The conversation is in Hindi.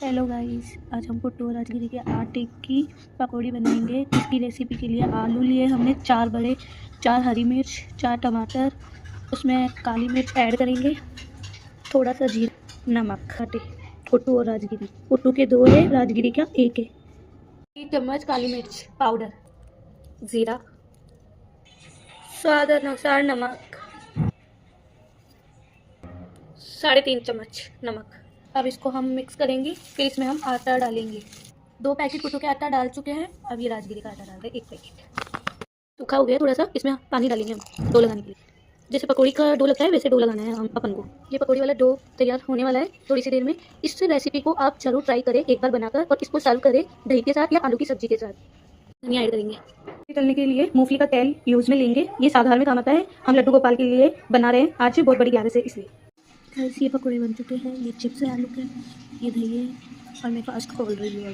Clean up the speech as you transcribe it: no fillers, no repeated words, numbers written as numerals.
हेलो गाइस, आज हम पुट्टू और राजगिरी के आटे की पकौड़ी बनाएंगे। इसकी रेसिपी के लिए आलू लिए हमने 4 बड़े, 4 हरी मिर्च, 4 टमाटर, उसमें काली मिर्च ऐड करेंगे, थोड़ा सा जीरा, नमक। आटे पुट्टू और राजगिरी, पुट्टू के 2 है, राजगिरी का 1 है। 1 चम्मच काली मिर्च पाउडर, जीरा, स्वाद अनुसार नमक, 3.5 चम्मच नमक। अब इसको हम मिक्स करेंगे, फिर इसमें हम आटा डालेंगे। 2 पैकेट पुट्टू के आटा डाल चुके हैं। अब ये राजगिरी का आटा डाल रहे हैं 1 पैकेट। सूखा हो गया थोड़ा सा, इसमें पानी डालेंगे हम डो लगाने के लिए। जैसे पकौड़ी का डो लगता है वैसे डो लगाना है हम अपन को। ये पकौड़ी वाला डो तैयार होने वाला है थोड़ी सी देर में। इस रेसिपी को आप जरूर ट्राई करें एक बार बनाकर, और इसको सर्व करें दही के साथ या आलू की सब्जी के साथ। धनिया ऐड करेंगे। तलने के लिए मूंगफली का तेल यूज में लेंगे, ये साधारण में काम आता है। हम लड्डू गोपाल के लिए बना रहे हैं आज बहुत बड़ी गैस है इसलिए। गाइस, ये पकौड़े बन चुके हैं। ये चिप्स है आलू के, ये दही है, और मैं फास्ट खोल रही हूँ।